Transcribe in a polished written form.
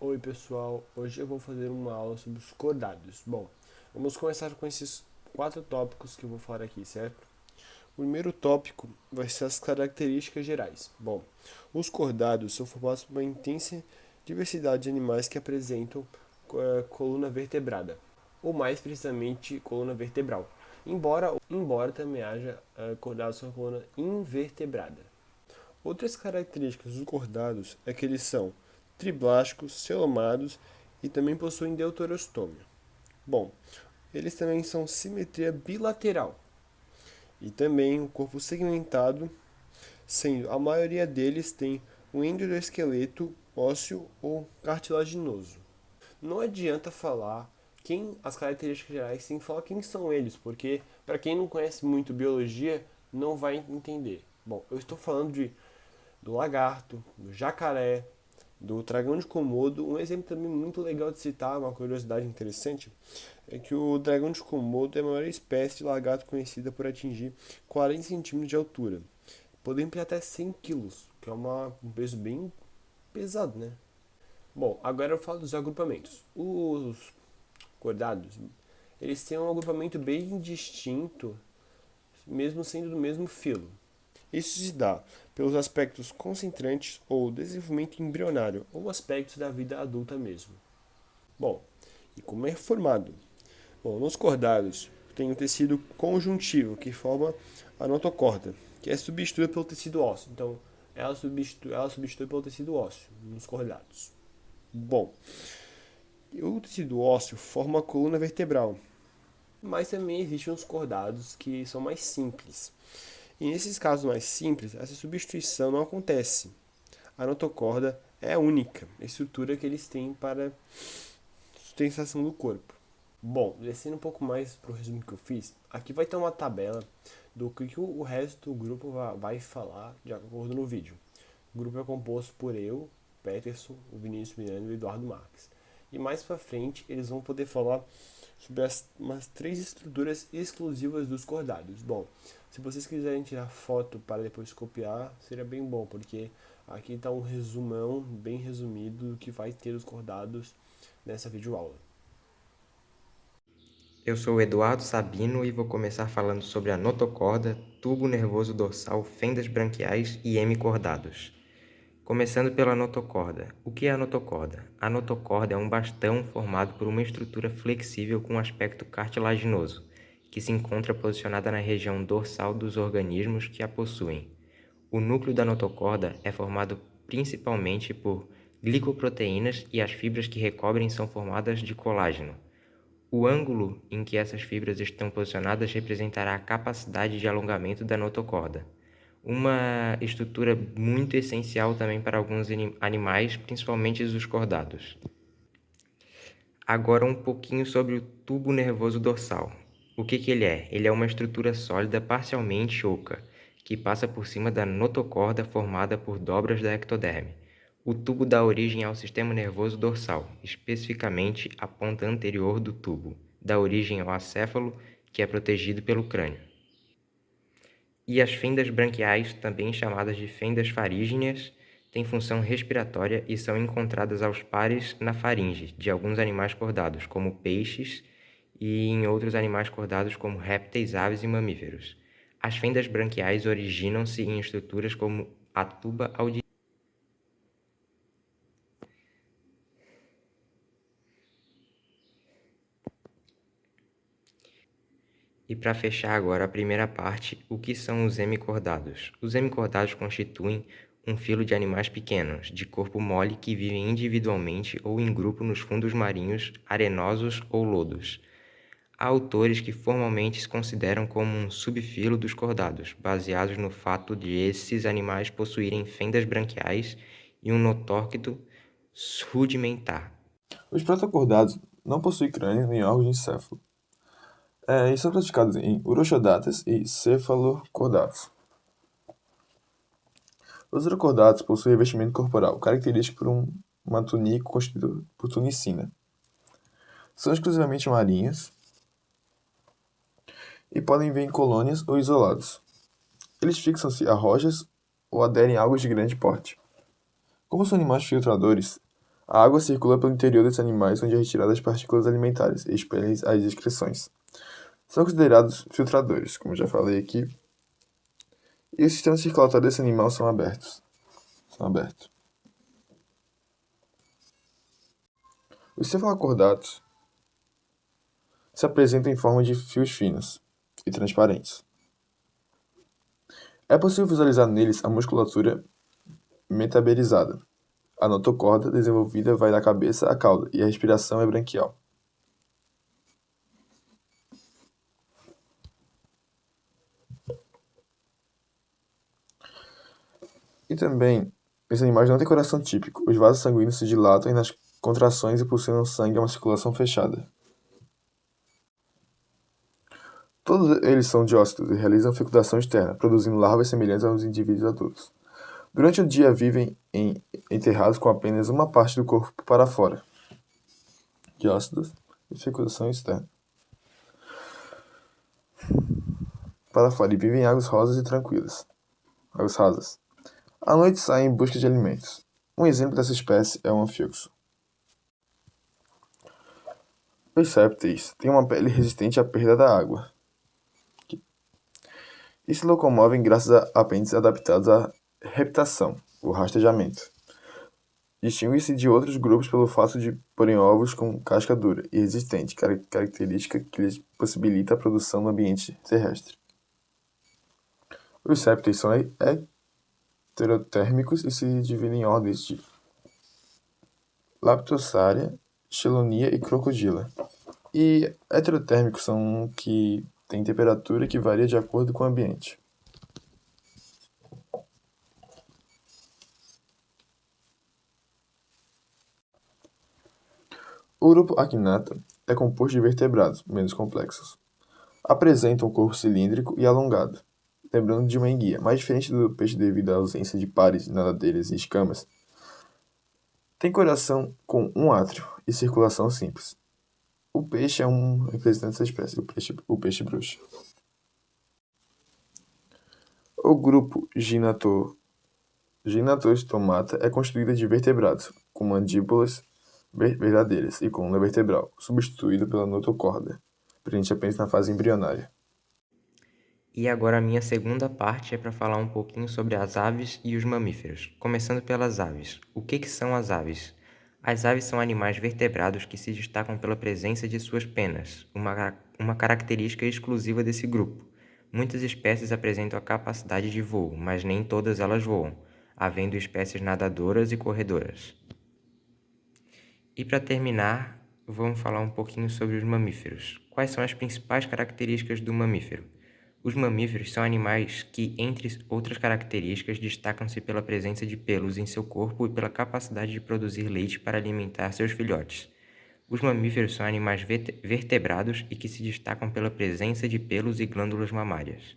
Oi pessoal, hoje eu vou fazer uma aula sobre os cordados. Bom, vamos começar com esses 4 tópicos que eu vou falar aqui, certo? O primeiro tópico vai ser as características gerais. Bom, os cordados são formados por uma intensa diversidade de animais que apresentam coluna vertebrada, ou mais precisamente coluna vertebral, embora também haja cordados com a coluna invertebrada. Outras características dos cordados é que eles são triblásticos, celomados e também possuem deuterostômio. Bom, eles também são simetria bilateral e também o corpo segmentado, sendo a maioria deles tem um endoesqueleto ósseo ou cartilaginoso. Não adianta falar as características gerais, sem falar quem são eles, porque para quem não conhece muito biologia, não vai entender. Bom, eu estou falando do lagarto, do jacaré, do dragão de Komodo. Um exemplo também muito legal de citar, uma curiosidade interessante, é que o dragão de Komodo é a maior espécie de lagarto conhecida por atingir 40 centímetros de altura, podendo ter até 100 quilos, que é um peso bem pesado, né? Bom, agora eu falo dos agrupamentos. Os cordados, eles têm um agrupamento bem distinto, mesmo sendo do mesmo filo. Isso se dá pelos aspectos concentrantes ou desenvolvimento embrionário, ou aspectos da vida adulta mesmo. Bom, e como é formado? Bom, nos cordados tem o tecido conjuntivo, que forma a notocorda, que é substituída pelo tecido ósseo. Então, ela substitui pelo tecido ósseo nos cordados. Bom, o tecido ósseo forma a coluna vertebral, mas também existem os cordados que são mais simples. E nesses casos mais simples, essa substituição não acontece. A notocorda é a única estrutura que eles têm para sustentação do corpo. Bom, descendo um pouco mais para o resumo que eu fiz, aqui vai ter uma tabela do que o resto do grupo vai falar de acordo no vídeo. O grupo é composto por eu, Peterson, o Vinícius Miranda e o Eduardo Marques. E mais para frente eles vão poder falar sobre umas 3 estruturas exclusivas dos cordados. Bom, se vocês quiserem tirar foto para depois copiar, seria bem bom, porque aqui está um resumão bem resumido do que vai ter os cordados nessa videoaula. Eu sou o Eduardo Sabino e vou começar falando sobre a notocorda, tubo nervoso dorsal, fendas branquiais e hemicordados. Começando pela notocorda. O que é a notocorda? A notocorda é um bastão formado por uma estrutura flexível com aspecto cartilaginoso, que se encontra posicionada na região dorsal dos organismos que a possuem. O núcleo da notocorda é formado principalmente por glicoproteínas e as fibras que recobrem são formadas de colágeno. O ângulo em que essas fibras estão posicionadas representará a capacidade de alongamento da notocorda, uma estrutura muito essencial também para alguns animais, principalmente os cordados. Agora um pouquinho sobre o tubo nervoso dorsal. O que ele é? Ele é uma estrutura sólida parcialmente oca, que passa por cima da notocorda formada por dobras da ectoderme. O tubo dá origem ao sistema nervoso dorsal, especificamente a ponta anterior do tubo. Dá origem ao acéfalo, que é protegido pelo crânio. E as fendas branquiais, também chamadas de fendas farígeas, têm função respiratória e são encontradas aos pares na faringe de alguns animais cordados, como peixes, e em outros animais cordados, como répteis, aves e mamíferos. As fendas branquiais originam-se em estruturas como a tuba auditiva. E para fechar agora a primeira parte, o que são os hemicordados? Os hemicordados constituem um filo de animais pequenos, de corpo mole que vivem individualmente ou em grupo nos fundos marinhos, arenosos ou lodos. Há autores que formalmente se consideram como um subfilo dos cordados, baseados no fato de esses animais possuírem fendas branquiais e um notóquito rudimentar. Os protocordados não possuem crânio nem órgãos de encéfalo, e são classificados em urochodates e cefalocordates. Os urocordates possuem revestimento corporal característico por uma túnica constituída por tunicina. São exclusivamente marinhos e podem viver em colônias ou isolados. Eles fixam-se a rochas ou aderem a águas de grande porte. Como são animais filtradores, A água circula pelo interior desses animais, onde é retirada as partículas alimentares e expelem as excreções. São considerados filtradores, como já falei aqui. E o sistema circulatório desse animal são abertos. Os cefalocordatos se apresentam em forma de fios finos e transparentes. É possível visualizar neles a musculatura metabolizada. A notocorda desenvolvida vai da cabeça à cauda e a respiração é branquial. E também, esses animais não têm coração típico. Os vasos sanguíneos se dilatam e nas contrações impulsionam sangue a uma circulação fechada. Todos eles são diócitos e realizam fecundação externa, produzindo larvas semelhantes aos indivíduos adultos. Durante o dia vivem enterrados com apenas uma parte do corpo para fora. Diócitos e fecundação externa. Para fora e vivem em águas rosas e tranquilas. Águas rasas. À noite saem em busca de alimentos. Um exemplo dessa espécie é o anfíoxo. Os répteis têm uma pele resistente à perda da água e se locomovem graças a apêndices adaptados à reptação, o rastejamento. Distingue-se de outros grupos pelo fato de porem ovos com casca dura e resistente, característica que lhes possibilita a produção no ambiente terrestre. Os répteis são heterotérmicos e se dividem em ordens de Leptosarcia, Chelonia e Crocodila. E heterotérmicos são que têm temperatura que varia de acordo com o ambiente. O grupo Actinata é composto de vertebrados menos complexos. Apresenta um corpo cilíndrico e alongado, lembrando de uma enguia, mais diferente do peixe devido à ausência de pares, nadadeiras e escamas. Tem coração com um átrio e circulação simples. O peixe é um representante dessa espécie, o peixe bruxo. O grupo Ginatostomata é constituído de vertebrados, com mandíbulas verdadeiras e coluna vertebral, substituído pela notocorda, presente apenas na fase embrionária. E agora a minha segunda parte é para falar um pouquinho sobre as aves e os mamíferos. Começando pelas aves. O que são as aves? As aves são animais vertebrados que se destacam pela presença de suas penas, uma característica exclusiva desse grupo. Muitas espécies apresentam a capacidade de voo, mas nem todas elas voam, havendo espécies nadadoras e corredoras. E para terminar, vamos falar um pouquinho sobre os mamíferos. Quais são as principais características do mamífero? Os mamíferos são animais que, entre outras características, destacam-se pela presença de pelos em seu corpo e pela capacidade de produzir leite para alimentar seus filhotes. Os mamíferos são animais vertebrados e que se destacam pela presença de pelos e glândulas mamárias.